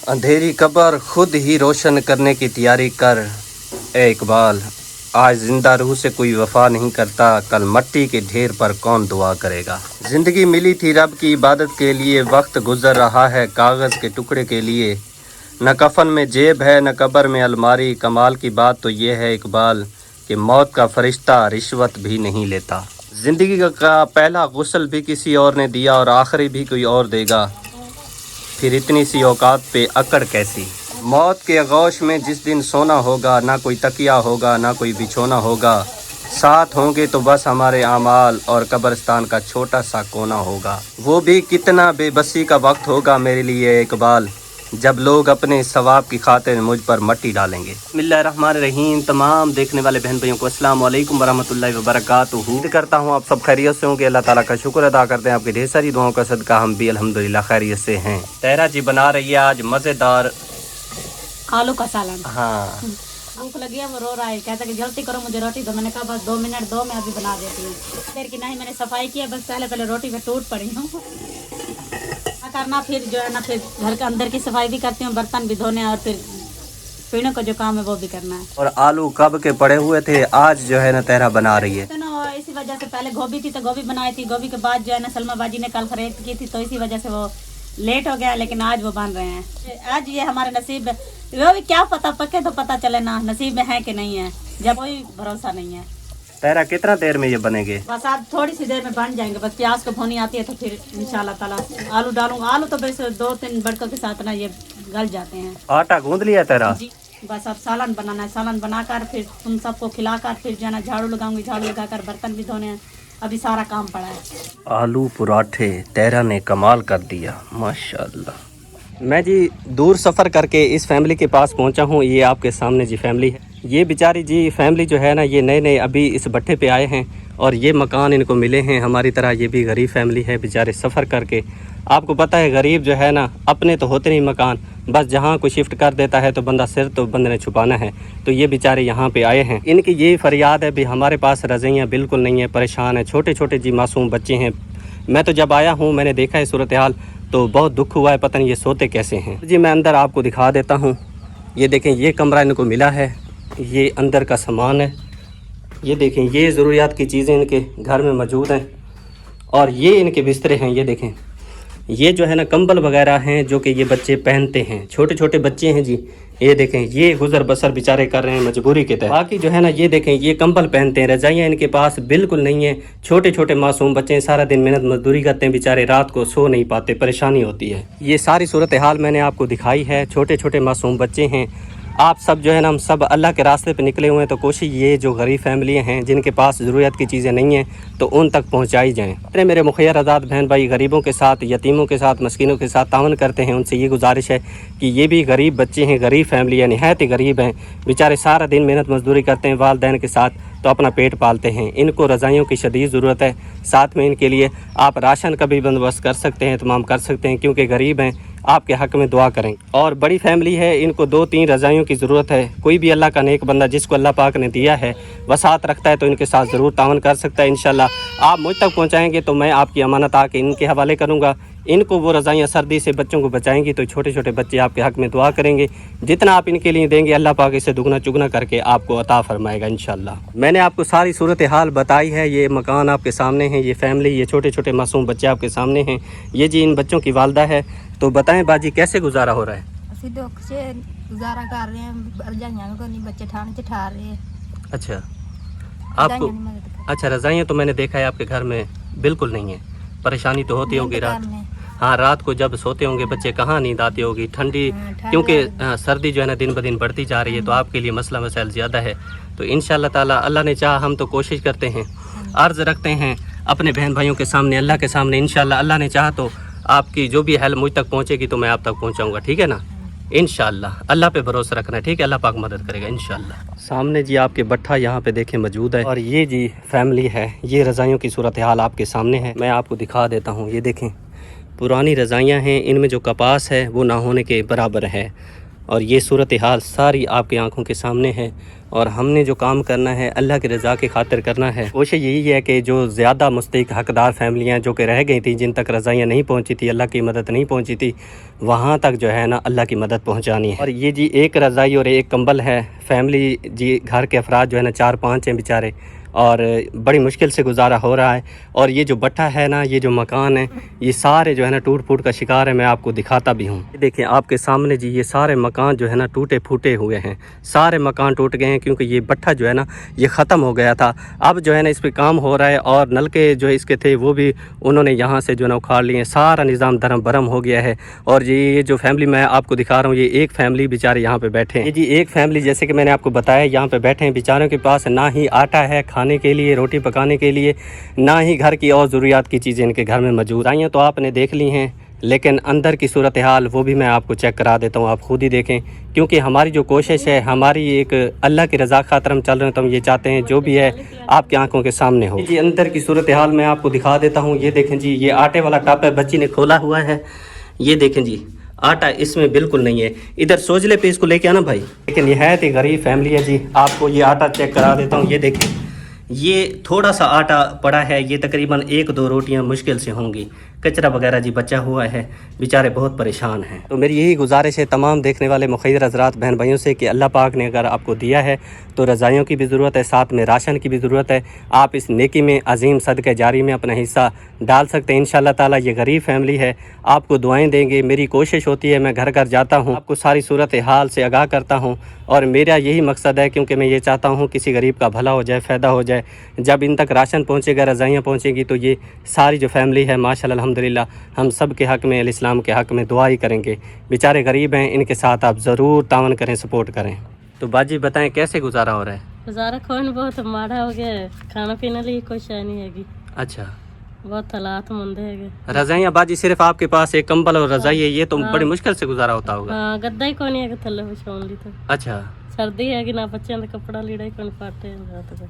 अंधेरी कब्र खुद ही रोशन करने की तैयारी कर ए इकबाल। आज जिंदा रूह से कोई वफा नहीं करता, कल मट्टी के ढेर पर कौन दुआ करेगा। जिंदगी मिली थी रब की इबादत के लिए, वक्त गुजर रहा है कागज़ के टुकड़े के लिए। न कफन में जेब है न कब्र में अलमारी, कमाल की बात तो ये है इकबाल कि मौत का फरिश्ता रिश्वत भी नहीं लेता। जिंदगी का पहला गुस्ल भी किसी और ने दिया और आखिरी भी कोई और देगा, फिर इतनी सी औकात पे अकड़ कैसी। मौत के आगोश में जिस दिन सोना होगा, ना कोई तकिया होगा ना कोई बिछोना होगा, साथ होंगे तो बस हमारे आमाल और कब्रिस्तान का छोटा सा कोना होगा। वो भी कितना बेबसी का वक्त होगा मेरे लिए इकबाल, जब लोग अपने सवाब की खातिर मुझ पर मट्टी डालेंगे। बिस्मिल्लाहिर्रहमानिर्रहीम। तमाम देखने वाले बहन भाइयों को अस्सलाम वालेकुम वरहमतुल्लाहि वबरकातुहू। उम्मीद करता हूँ आप सब खैरियत से होंगे। अल्लाह ताला का शुक्र अदा करते हैं, आपकी ढेर सारी दुआओं का सदका हम भी अल्हम्दुलिल्लाह खैरियत से हैं। तहरा जी बना रही है आज मज़ेदार आलू का सालन। हाँ, भूख लगी है, वो रो रहा है, कहता है कि जल्दी करो मुझे रोटी दो। मैंने कहा बस 2 मिनट दो, मैं अभी बना देती हूँ। देर की नहीं मैंने सफाई की है, बस पहले रोटी पे टूट पड़ी हूँ करना, फिर जो है ना फिर घर के अंदर की सफाई भी करती हूँ, बर्तन भी धोने और फिर पीने का जो काम है वो भी करना है। और आलू कब के पड़े हुए थे, आज जो है ना तहरा बना रही है। तो ना इसी वजह से पहले गोभी थी तो गोभी बनाई थी, गोभी के बाद जो है ना सलमा बाजी ने कल खरीद की थी तो इसी वजह से वो लेट हो गया, लेकिन आज वो बन रहे हैं। आज ये हमारे नसीब है, वो भी क्या पता, पके तो पता चले ना नसीब में है कि नहीं है, जब कोई भरोसा नहीं है। तहरा कितना देर में ये बनेंगे? बस आज थोड़ी सी देर में बन जाएंगे, बस प्याज को भुनी आती है तो फिर इंशाल्लाह ताला आलू डालूंगा। आलू तो बस 2-3 बड़कों के साथ ना ये गल जाते हैं। आटा गूंद लिया तहरा? जी, बस अब सालन बनाना है, सालन बनाकर फिर तुम सबको खिलाकर फिर जो है ना झाड़ू लगाऊंगी, झाड़ू लगाकर बर्तन भी धोने हैं, अभी सारा काम पड़ा है। आलू पराठे तहरा ने कमाल कर दिया माशाल्लाह। मैं जी दूर सफ़र करके इस फैमिली के पास पहुंचा हूं। ये आपके सामने जी फैमिली है। ये बेचारी जी फैमिली जो है ना, ये नए नए अभी इस भट्टे पे आए हैं और ये मकान इनको मिले हैं। हमारी तरह ये भी गरीब फैमिली है, बेचारे सफ़र करके। आपको पता है गरीब जो है ना, अपने तो होते नहीं मकान, बस जहाँ कोई शिफ्ट कर देता है तो बंदा सिर तो बंदे ने छुपाना है। तो ये बेचारे यहाँ पे आए हैं। इनकी ये फरियाद है भी हमारे पास रज़ाइयाँ बिल्कुल नहीं है, परेशान है, छोटे छोटे जी मासूम बच्चे हैं। मैं तो जब आया हूँ मैंने देखा है सूरत हाल, तो बहुत दुख हुआ है, पता नहीं ये सोते कैसे हैं। जी मैं अंदर आपको दिखा देता हूँ। ये देखें, ये कमरा इनको मिला है, ये अंदर का सामान है। ये देखें, ये ज़रूरियात की चीज़ें इनके घर में मौजूद हैं और ये इनके बिस्तरे हैं। ये देखें, ये जो है ना कंबल वगैरह हैं जो कि ये बच्चे पहनते हैं, छोटे छोटे बच्चे हैं जी। ये देखें, ये गुजर बसर बेचारे कर रहे हैं मजबूरी के तहत। बाकी जो है ना ये देखें, ये कंबल पहनते हैं, रजाइयाँ इनके पास बिल्कुल नहीं है। छोटे छोटे मासूम बच्चे हैं, सारा दिन मेहनत मजदूरी करते हैं बेचारे, रात को सो नहीं पाते, परेशानी होती है। ये सारी सूरत हाल मैंने आपको दिखाई है। छोटे छोटे मासूम बच्चे हैं। आप सब जो है ना, हम सब अल्लाह के रास्ते पे निकले हुए हैं, तो कोशिश ये जो गरीब फैमिलियाँ हैं जिनके पास ज़रूरत की चीज़ें नहीं हैं तो उन तक पहुँचाई जाएँ। इतने मेरे मुखिया आज़ाद बहन भाई गरीबों के साथ, यतीमों के साथ, मस्किनों के साथ तावन करते हैं, उनसे ये गुजारिश है कि ये भी गरीब बच्चे हैं, गरीब फैमिली है, निहायत ही गरीब हैं बेचारे, सारा दिन मेहनत मजदूरी करते हैं वालिदैन के साथ, तो अपना पेट पालते हैं। इनको रज़ाइयों की शदीद ज़रूरत है। साथ में इनके लिए आप राशन का भी बंदोबस्त कर सकते हैं, तमाम कर सकते हैं, क्योंकि गरीब हैं, आपके हक़ में दुआ करें। और बड़ी फैमिली है, इनको 2-3 रज़ाइयों की ज़रूरत है। कोई भी अल्लाह का नेक बंदा जिसको अल्लाह पाक ने दिया है, वसात रखता है, तो इनके साथ ज़रूर तावन कर सकता है। इंशाल्लाह आप मुझ तक पहुँचाएँगे तो मैं आपकी अमानत आके इनके हवाले करूँगा। इनको वो रज़ाइयाँ सर्दी से बच्चों को बचाएंगी, तो छोटे छोटे बच्चे आपके हक़ में दुआ करेंगे। जितना आप इनके लिए देंगे अल्लाह पाक इसे दुगना चुगना करके आपको अता फरमाएगा इंशाल्लाह। मैंने आपको सारी सूरत हाल बताई है। ये मकान आपके सामने है, ये फैमिली, ये छोटे छोटे मासूम बच्चे आपके सामने हैं। ये जी इन बच्चों की वालदा है। तो बताएं बाजी, कैसे गुजारा हो रहा है? ਅਸੀਂ ਦੁੱਖ 'ਚ ਗੁਜ਼ਾਰਾ ਕਰ ਰਹੇ ਹਾਂ, ਰਜਾਈਆਂ ਵੀ ਕੋਈ ਬੱਚੇ ਠਾਣ 'ਚ ਠਾਰ ਰਹੇ। अच्छा, आपको अच्छा रज़ाइयाँ तो मैंने देखा है आपके घर में बिल्कुल नहीं है, परेशानी तो होती होगी रात। हाँ, रात को जब सोते होंगे बच्चे कहाँ नींद आती होगी, ठंडी, क्योंकि सर्दी जो है ना दिन ब दिन बढ़ती जा रही है, तो आपके लिए मसला मसाइल ज़्यादा है। तो इंशाअल्लाह ताला अल्लाह ने चाहा हम तो कोशिश करते हैं, अर्ज़ रखते हैं अपने बहन भाइयों के सामने, अल्लाह के सामने। इंशाअल्लाह अल्लाह ने चाहा तो आपकी जो भी हेल्प मुझ तक पहुँचेगी तो मैं आप तक पहुँचाऊँगा, ठीक है ना? इंशाअल्लाह अल्लाह पे भरोसा रखना है, ठीक है? अल्लाह पाक मदद करेगा इंशाअल्लाह। सामने जी आपके भट्ठा यहाँ पे देखें मौजूद है और ये जी फैमिली है। ये रज़ाइयों की सूरत हाल आपके सामने है, मैं आपको दिखा देता हूँ। ये देखें, पुरानी रज़ाइयाँ हैं, इनमें जो कपास है वो ना होने के बराबर है اور یہ صورتحال ساری آپ کی آنکھوں کے سامنے ہے، اور ہم نے جو کام کرنا ہے اللہ کی رضا کی خاطر کرنا ہے۔ کوشش یہی ہے کہ جو زیادہ مستحق حقدار فیملیاں جو کہ رہ گئی تھیں، جن تک رضائیاں نہیں پہنچی تھی، اللہ کی مدد نہیں پہنچی تھی، وہاں تک جو ہے نا اللہ کی مدد پہنچانی ہے۔ اور یہ جی ایک رضائی اور ایک کمبل ہے، فیملی جی گھر کے افراد جو ہے نا 4-5 ہیں بیچارے، اور بڑی مشکل سے گزارا ہو رہا ہے۔ اور یہ جو بٹھا ہے نا، یہ جو مکان ہے، یہ سارے جو ہے نا ٹوٹ پھوٹ کا شکار ہے۔ میں آپ کو دکھاتا بھی ہوں، دیکھیں آپ کے سامنے جی یہ سارے مکان جو ہے نا ٹوٹے پھوٹے ہوئے ہیں، سارے مکان ٹوٹ گئے ہیں، کیونکہ یہ بٹھا جو ہے نا یہ ختم ہو گیا تھا۔ اب جو ہے نا اس پہ کام ہو رہا ہے، اور نلکے جو اس کے تھے وہ بھی انہوں نے یہاں سے جو ہے نا اکھاڑ لیے ہیں، سارا نظام درم برم ہو گیا ہے۔ اور یہ جو فیملی میں آپ کو دکھا رہا ہوں، یہ ایک فیملی بیچارے یہاں پہ بیٹھے ہیں۔ یہ جی ایک فیملی جیسے کہ میں نے آپ کو بتایا یہاں پہ بیٹھے ہیں، بیچاروں کے پاس نہ ہی آٹا ہے کھانے کے لیے، روٹی پکانے کے لیے، نہ ہی گھر کی اور ضروریات کی چیزیں ان کے گھر میں موجود ہیں۔ تو آپ نے دیکھ لی ہیں، لیکن اندر کی صورتحال وہ بھی میں آپ کو چیک کرا دیتا ہوں، آپ خود ہی دیکھیں، کیونکہ ہماری جو کوشش ہے، ہماری ایک اللہ کی رضا خاطر ہم چل رہے ہیں، تو ہم یہ چاہتے ہیں جو بھی ہے آپ کی آنکھوں کے سامنے ہو۔ جی اندر کی صورتحال میں آپ کو دکھا دیتا ہوں، یہ دیکھیں جی یہ آٹے والا ٹپ ہے، بچی نے کھولا ہوا ہے، یہ دیکھیں جی آٹا اس میں بالکل نہیں ہے۔ ادھر سوجلے پہ اس کو لے کے آنا بھائی، لیکن نہایت ہی غریب فیملی ہے جی۔ آپ کو یہ آٹا چیک کرا دیتا ہوں، یہ دیکھیں یہ تھوڑا سا آٹا پڑا ہے، یہ تقریباً 1-2 روٹیاں مشکل سے ہوں گی، کچرا وغیرہ جی بچا ہوا ہے، بیچارے بہت پریشان ہیں۔ تو میری یہی گزارش ہے تمام دیکھنے والے مخیر حضرات بہن بھائیوں سے کہ اللہ پاک نے اگر آپ کو دیا ہے تو رضائیوں کی بھی ضرورت ہے، ساتھ میں راشن کی بھی ضرورت ہے۔ آپ اس نیکی میں عظیم صدقہ جاری میں اپنا حصہ ڈال سکتے ہیں انشاءاللہ تعالیٰ۔ یہ غریب فیملی ہے، آپ کو دعائیں دیں گے۔ میری کوشش ہوتی ہے میں گھر گھر جاتا ہوں، آپ کو ساری صورتحال سے آگاہ کرتا ہوں، اور میرا یہی مقصد ہے، کیونکہ میں یہ چاہتا ہوں کسی غریب کا بھلا ہو جائے، فائدہ ہو جائے۔ جب ان تک راشن پہنچے گا، رضائیاں پہنچیں گی، تو یہ ساری جو فیملی ہے ماشاءاللہ الحمدللہ ہم سب کے حق میں، الاسلام کے حق میں دعا ہی کریں گے۔ بیچارے غریب ہیں، ان کے ساتھ آپ ضرور تعاون کریں، سپورٹ کریں۔ تو باجی بتائیں کیسے گزارا ہو رہا ہے؟ گزارا کون بہت ماڑا ہو گیا ہے، کھانا پینے لیے کوئی شے نہیں ہے گی، اچھا بہت حالات مندے ہے گے۔ رضائیاں باجی صرف آپ کے پاس ایک کمبل اور رضائی ہے، یہ تو بڑی مشکل سے گزارا ہوتا ہوگا۔ ہاں گدا ہی کون ہے کہ تھلے بچھاؤن لی تو اچھا سردی ہے کہ نہ بچوں کا کپڑا لیڑا ہی کون پاٹے رات کو۔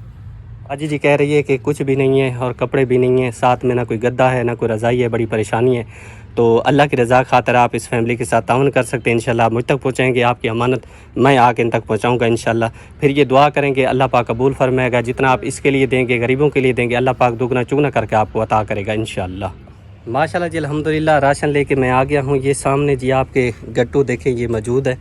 باجی جی کہہ رہی ہے کہ کچھ بھی نہیں ہے اور کپڑے بھی نہیں ہیں، ساتھ میں نہ کوئی گدا ہے نہ کوئی رضائی ہے، بڑی پریشانی ہے۔ تو اللہ کی رضا خاطر آپ اس فیملی کے ساتھ تعاون کر سکتے ہیں، انشاءاللہ آپ مجھ تک پہنچائیں گے، آپ کی امانت میں آ کے ان تک پہنچاؤں گا انشاءاللہ۔ پھر یہ دعا کریں گے اللہ پاک قبول فرمائے گا، جتنا آپ اس کے لیے دیں گے، غریبوں کے لیے دیں گے، اللہ پاک دگنا چگنا کر کے آپ کو عطا کرے گا انشاءاللہ۔ ماشاءاللہ جی الحمدللہ راشن لے کے میں آ گیا ہوں۔ یہ سامنے جی آپ کے گٹو دیکھیں یہ موجود ہے،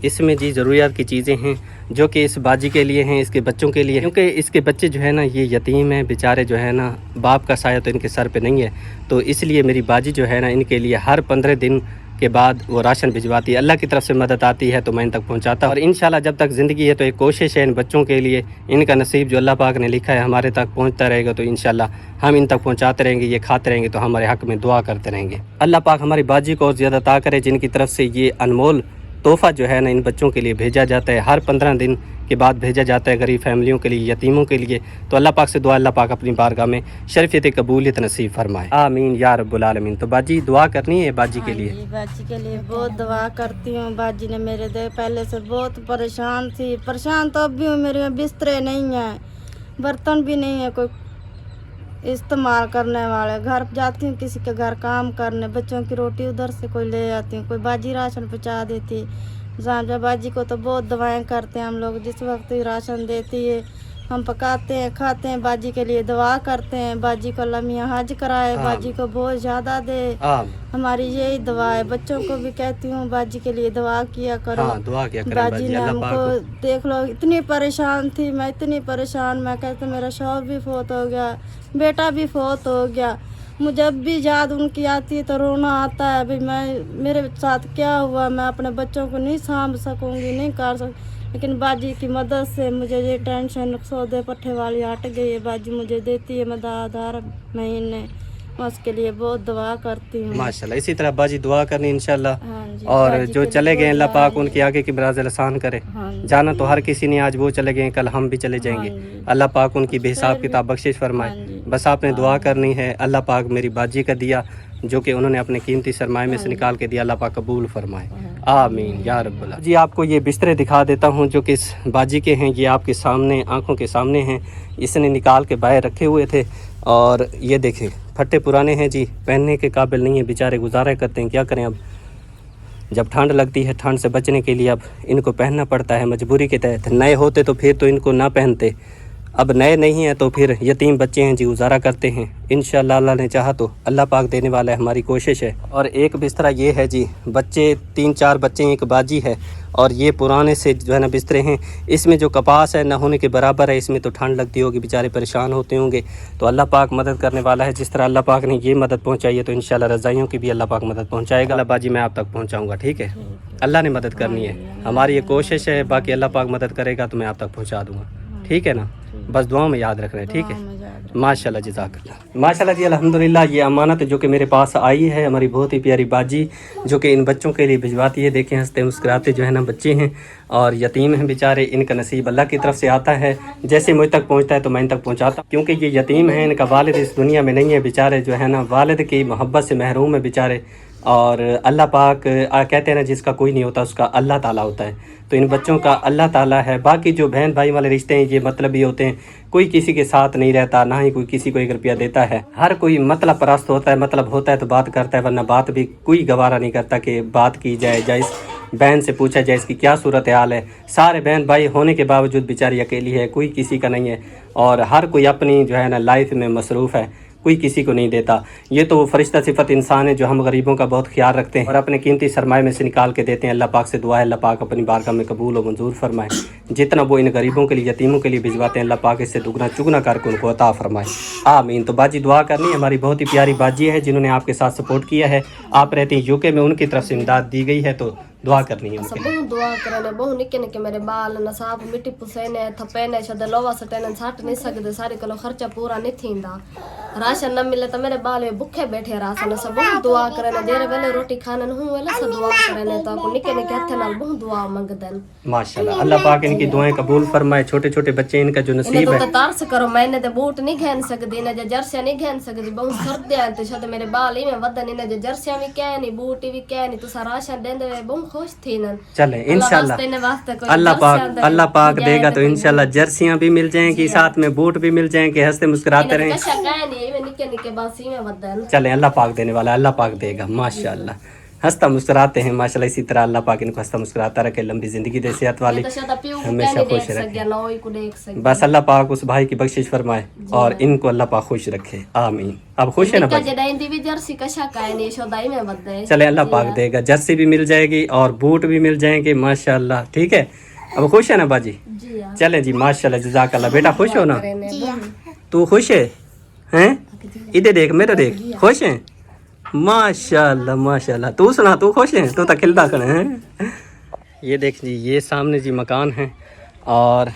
اس میں جی ضروریات کی چیزیں ہیں جو کہ اس باجی کے لیے ہیں، اس کے بچوں کے لیے، کیونکہ اس کے بچے جو ہے نا یہ یتیم ہیں بیچارے، جو ہے نا باپ کا سایہ تو ان کے سر پہ نہیں ہے، تو اس لیے میری باجی جو ہے نا ان کے لیے ہر 15 دن کے بعد وہ راشن بھجواتی ہے۔ اللہ کی طرف سے مدد آتی ہے تو میں ان تک پہنچاتا ہوں، اور انشاءاللہ جب تک زندگی ہے تو ایک کوشش ہے ان بچوں کے لیے، ان کا نصیب جو اللہ پاک نے لکھا ہے ہمارے تک پہنچتا رہے گا، تو انشاءاللہ ہم ان تک پہنچاتے رہیں گے، یہ کھاتے رہیں گے تو ہمارے حق میں دعا کرتے رہیں گے۔ اللہ پاک ہماری باجی کو اور زیادہ عطا کرے، جن کی طرف سے یہ انمول تحفہ جو ہے نا ان بچوں کے لیے بھیجا جاتا ہے، ہر 15 دن کے بعد بھیجا جاتا ہے غریب فیملیوں کے لیے، یتیموں کے لیے۔ تو اللہ پاک سے دعا اللہ پاک اپنی بارگاہ میں شرفیت قبولیت نصیب فرمائے، آمین یا رب العالمین۔ تو باجی دعا کرنی ہے باجی کے لیے؟ باجی کے لیے بہت دعا کرتی ہوں۔ باجی نے میرے پہلے سے بہت پریشان تھی، پریشان تو اب بھی ہوں، میرے بسترے نہیں ہیں، برتن بھی نہیں ہے کوئی استعمال کرنے والے، گھر جاتی ہوں کسی کے گھر کام کرنے، بچوں کی روٹی ادھر سے کوئی لے آتی ہوں، کوئی باجی راشن پہنچا دیتی۔ جہاں باجی کو تو بہت دعائیں کرتے ہیں ہم لوگ، جس وقت راشن دیتی ہے ہم پکاتے ہیں کھاتے ہیں، باجی کے لیے دعا کرتے ہیں، باجی کو اللہ میاں حج کرائے، باجی کو بہت زیادہ دے، ہماری یہی دعا ہے۔ بچوں کو بھی کہتی ہوں باجی کے لیے دعا کیا کرو، دعا کیا کریں باجی نے ہم کو دیکھ لو اتنی پریشان تھی، میں اتنی پریشان، میں کہتے میرا شوہر بھی فوت ہو گیا، بیٹا بھی فوت ہو گیا، مجھے جب بھی یاد ان کی آتی ہے تو رونا آتا ہے، ابھی میرے ساتھ کیا ہوا، میں اپنے بچوں کو نہیں سانبھ سکوں گی، نہیں کر سکوں، لیکن باجی کی مدد سے مجھے یہ ٹینشن سودے پٹھے والی ہٹ گئی ہے، باجی مجھے دیتی ہے مدد ہر مہینے، میں اس کے لیے بہت دعا کرتی ہوں۔ ماشاءاللہ اسی طرح باجی دعا کرنی انشاءاللہ، ہاں جی، اور باجی جو کے چلے لیے گئے اللہ بہت پاک دعا ان کے آگے کی منازل آسان کرے۔ ہاں جی، جانا تو ہر کسی نے، آج وہ چلے گئے کل ہم بھی چلے جائیں گے، ہاں جی، اللہ پاک ان کی بے حساب کتاب بخشش فرمائے۔ ہاں جی، بس آپ نے دعا کرنی ہے، اللہ پاک میری باجی کا دیا جو کہ انہوں نے اپنے قیمتی سرمایہ میں سے نکال کے دیا، اللہ پاک قبول فرمائے، آمین یا رب العالمین۔ جی آپ کو یہ بسترے دکھا دیتا ہوں جو کہ اس باجی کے ہیں، یہ آپ کے سامنے آنکھوں کے سامنے ہیں، اس نے نکال کے باہر رکھے ہوئے تھے، اور یہ دیکھیں پھٹے پرانے ہیں جی، پہننے کے قابل نہیں ہیں، بیچارے گزارا کرتے ہیں، کیا کریں اب۔ जब ठंड लगती है, ठंड से बचने के लिए अब इनको पहनना पड़ता है मजबूरी के तहत। नए होते तो फिर तो इनको ना पहनते, अब नए नहीं हैं तो फिर यतीम बच्चे हैं जी, गुजारा करते हैं। इंशाअल्लाह अल्लाह ने चाहा तो अल्लाह पाक देने वाला है, हमारी कोशिश है। और एक बिस्तरा ये है जी, बच्चे 3-4 बच्चे हैं, एक बाजी है, और ये पुराने से जो है ना बिस्तरे हैं। इसमें जो कपास है ना होने के बराबर है, इसमें तो ठंड लगती होगी, बेचारे परेशान होते होंगे। तो अल्लाह पाक मदद करने वाला है। जिस तरह अल्लाह पाक ने ये मदद पहुँचाई है तो इंशाअल्लाह रज़ाइयों की भी अल्लाह पाक मदद पहुँचाएगा। अल्लाह बाजी मैं आप तक पहुँचाऊँगा, ठीक है। अल्लाह ने मदद करनी है, हमारी ये कोशिश है, बाकी अल्लाह पाक मदद करेगा तो मैं आप तक पहुँचा दूँगा, ठीक है ना। बस दुआओं में याद रखना है, ठीक है। माशाल्लाह, जज़ाकल्लाह। माशाल्लाह जी, अल्हम्दुलिल्लाह। ये अमानत जो कि मेरे पास आई है, हमारी बहुत ही प्यारी बाजी जो कि इन बच्चों के लिए भिजवाती है। देखें हंसते मुस्कुराते जो है ना बच्चे हैं, और यतीम हैं बेचारे, इनका नसीब अल्लाह की तरफ से आता है। जैसे मुझ तक पहुँचता है तो मैं इन तक पहुँचाता हूँ, क्योंकि ये यतीम हैं, इनका वालिद इस दुनिया में नहीं है बेचारे, जो है ना वालिद की मोहब्बत से महरूम है बेचारे। और अल्लाह पाक कहते हैं ना, जिसका कोई नहीं होता उसका अल्लाह ताला होता है, तो इन बच्चों का अल्लाह ताला है। बाकी जो बहन भाई वाले रिश्ते हैं ये मतलबी होते हैं, कोई किसी के साथ नहीं रहता, ना ही कोई किसी को 1 रुपया देता है। हर कोई मतलब परस्त होता है, मतलब होता है तो बात करता है, वरना बात भी कोई गवारा नहीं करता कि बात की जाए, या इस बहन से पूछा जाए इसकी क्या सूरत हाल है। सारे बहन भाई होने के बावजूद बेचारी अकेली है, कोई किसी का नहीं है, और हर कोई अपनी जो है ना लाइफ में मसरूफ़ है, कोई किसी को नहीं देता। ये तो वो फरिश्ता सिफत इंसान है जो हम गरीबों का बहुत ख्याल रखते हैं और अपने कीमती सरमाए में से निकाल के देते हैं। अल्लाह पाक से दुआ है, अल्लाह पाक अपनी बारगाह में कबूल और मंजूर फरमाए। जितना वो इन गरीबों के लिए, यतीमों के लिए भिजवाते हैं, अल्लाह पाक इससे दुगना चुगना करके उनको अता फरमाए, आमीन। तो बाजी दुआ करनी, हमारी बहुत ही प्यारी बाजी है जिन्होंने आपके साथ सपोर्ट किया है। आप रहते हैं यूके में, उनकी तरफ से इमदाद दी गई है, तो दुआ करनी है उनके लिए। बहुत दुआ करने, बहुत निके निके मेरे बाल न साफ मिट्टी पुसेने थपेने छद लोवा सटेने छट नहीं सकते, सारे कलो खर्चा पूरा नहीं थींदा। राशन न मिले तो मेरे बाल भूखे बैठे राशन। सब बहुत दुआ करने, जेरे वेले रोटी खाने न हूं वेले सब दुआ करने, तो को निके निके हथे नाल बहुत दुआ मंगदन। माशाल्लाह, अल्लाह पाक इनकी दुआएं कबूल फरमाए। छोटे छोटे बच्चे, इनका जो नसीब है, तो तरस करो, मैंने तो बूट नहीं घेन सकदी, ने जर्सियां नहीं घेन सकदी, बहुत सर्दियां ते छद मेरे बाल ही में वदन, ने जर्सियां भी कह नहीं, बूट भी कह नहीं, तो राशन देंदे बहुत खुश थी न। चले इंशाल्लाह अल्लाह पाक देगा तो इंशाल्लाह जर्सियां भी मिल जाएंगी, साथ में बूट भी मिल जाएंगे, हंसते मुस्कुराते रहें। चले अल्लाह पाक देने वाला, अल्लाह पाक देगा माशाल्लाह। हंसता मुस्कुराते हैं माशाल्लाह, इसी तरह अल्लाह पाक इनको हंसता मुस्कुराता रखे, लंबी जिंदगी दे, सेहत वाली, हमेशा खुश रखे। बस अल्लाह पाक उस भाई की बख्शिश फरमाए और इनको अल्लाह पाक खुश रखे, आमीन। अब खुश है ना भाई? चले अल्लाह पाक देगा, जर्सी भी मिल जाएगी और बूट भी मिल जाएंगे माशाल्लाह, ठीक है। अब खुश है ना बाजी? चले जी माशाल्लाह, जज़ाकल्लाह। बेटा खुश हो ना? तू खुश है? हैं? इधर देख, मेरे देख, खुश है माशाल्लाह माशाल्लाह। तू सुना, तू खुश है? तू तो खिलता खड़े हैं। ये देख जी, ये सामने जी मकान है, और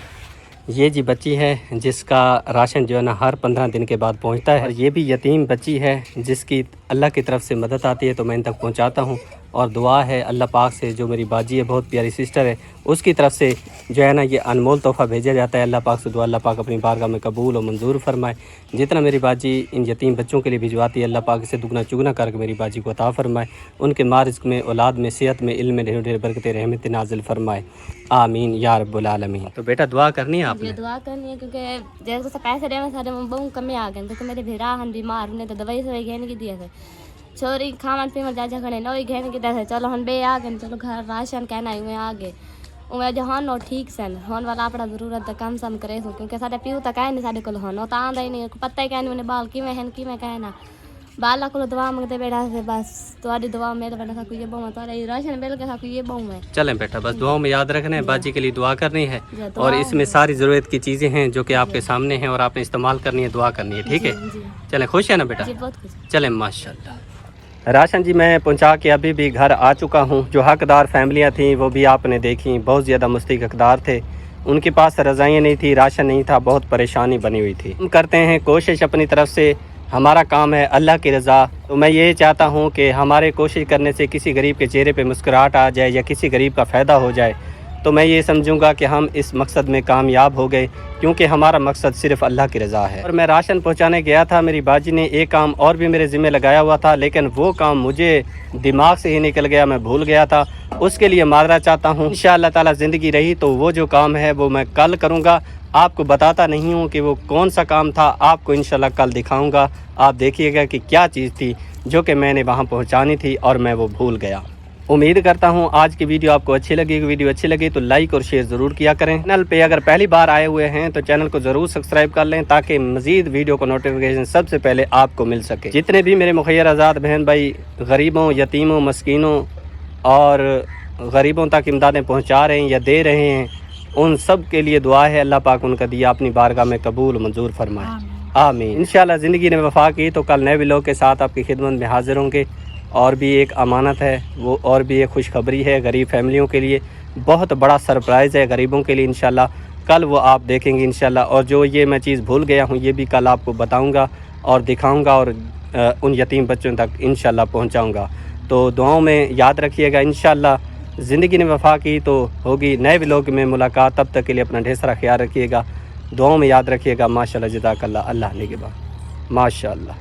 ये जी बच्ची है जिसका राशन जो है ना हर 15 दिन के बाद पहुंचता है। और ये भी यतीम बच्ची है जिसकी अल्लाह की तरफ से मदद आती है तो मैं इन तक पहुंचाता हूं। और दुआ है अल्लाह पाक से, जो मेरी बाजी है, बहुत प्यारी सिस्टर है, उसकी तरफ से जो है ना ये अनमोल तोहफ़ा भेजा जाता है। अल्लाह पाक से दुआ, अल्लाह पाक अपनी बारगाह में कबूल और मंजूर फरमाए। जितना मेरी बाजी इन यतीम बच्चों के लिए भिजवाती है, अल्लाह पाक से दुगना चुगना करके मेरी बाजी को अता फरमाए। उनके मारिज़्क़ में, औलाद में, सेहत में, इल्म में ढेर ढेर बरकत रहमत नाजिल फरमाए, आमीन या रब्बुल आलमीन। तो बेटा दुआ करनी है आपने? दुआ करनी है, क्योंकि जैसे पैसे देने सारे बहुत कमी आ गए, तो मेरे भिरा हन बीमार ने तो दवाई सवाई घेने की दिया थे, छोरी खावन पीवन जा खड़े नई घेने की दिया, चलो हम बे आ गए, चलो घर राशन कहना हुए आगे उमें जो हन और ठीक सन हन वाला अपना जरूरत कम सम करे सो, क्योंकि साढ़े प्यू तो कह नहीं साढ़े को हन तो आंदा ही नहीं, पता ही कहने मैंने बाल कि हैं कि मैं कहना बाला को दुआ मंगते बेटा से, बस तुम्हारी दुआ मेरे बेटा साकू ये बहु तुम्हारा राशन मिल के साकू ये बहु है। चलें बेटा, बस दुआओं में याद रखना है, बाजी के लिए दुआ करनी है, और इसमें सारी ज़रूरत की चीज़ें हैं जो कि आपके सामने हैं और आपने इस्तेमाल करनी है, दुआ करनी है, ठीक है। चलें, खुश है ना बेटा? चलें माशाल्लाह। राशन जी मैं पहुंचा के अभी भी घर आ चुका हूं। जो हकदार फैमिलियां थीं वो भी आपने देखी, बहुत ज़्यादा मुस्तहिक़ हकदार थे, उनके पास रज़ाइयाँ नहीं थी, राशन नहीं था, बहुत परेशानी बनी हुई थी। हम करते हैं कोशिश अपनी तरफ से, हमारा काम है अल्लाह की रज़ा। तो मैं ये चाहता हूँ कि हमारे कोशिश करने से किसी गरीब के चेहरे पे मुस्कुराहट आ जाए या किसी गरीब का फ़ायदा हो जाए, तो मैं ये समझूंगा कि हम इस मकसद में कामयाब हो गए, क्योंकि हमारा मकसद सिर्फ अल्लाह की रज़ा है। और मैं राशन पहुंचाने गया था, मेरी बाजी ने एक काम और भी मेरे ज़िम्मे लगाया हुआ था, लेकिन वो काम मुझे दिमाग से ही निकल गया, मैं भूल गया था। उसके लिए माजरा चाहता हूँ। इंशाअल्लाह ताला ज़िंदगी रही तो वो जो काम है वो मैं कल करूँगा। आपको बताता नहीं हूँ कि वो कौन सा काम था, आपको इंशाअल्लाह कल दिखाऊँगा। आप देखिएगा कि क्या चीज़ थी जो कि मैंने वहाँ पहुँचानी थी और मैं वो भूल गया। उम्मीद करता हूँ आज की वीडियो आपको अच्छी लगी। वीडियो अच्छी लगी तो लाइक और शेयर ज़रूर किया करें। चैनल पे अगर पहली बार आए हुए हैं तो चैनल को ज़रूर सब्सक्राइब कर लें ताकि मज़ीद वीडियो को नोटिफिकेशन सबसे पहले आपको मिल सके। जितने भी मेरे मुखैर आज़ाद बहन भाई गरीबों, यतीमों, मस्कीनों और गरीबों तक इमदादें पहुँचा रहे हैं या दे रहे हैं, उन सब के लिए दुआ है अल्लाह पाक उनका दिया अपनी बारगाह में कबूल मंजूर फरमाए। आमीन। इंशाल्लाह ज़िंदगी ने वफ़ा की तो कल नए व्लॉग के साथ आपकी खिदमत में हाज़िर होंगे। और भी एक अमानत है वो, और भी एक खुशखबरी है गरीब फैमिलियों के लिए, बहुत बड़ा सरप्राइज़ है गरीबों के लिए। इंशाल्लाह कल वो आप देखेंगे इंशाल्लाह। और जो ये मैं चीज़ भूल गया हूँ ये भी कल आपको बताऊँगा और दिखाऊँगा और उन यतीम बच्चों तक इंशाल्लाह पहुँचाऊँगा। तो दुआओं में याद रखिएगा। इंशाल्लाह ज़िंदगी ने वफ़ा की तो होगी नए व्लॉग में मुलाकात। तब तक के लिए अपना ढेर सारा ख्याल रखिएगा, दुआओं में याद रखिएगा। माशाल्लाह, जज़ाकल्लाह, अल्लाह निगहबान, माशाल्लाह।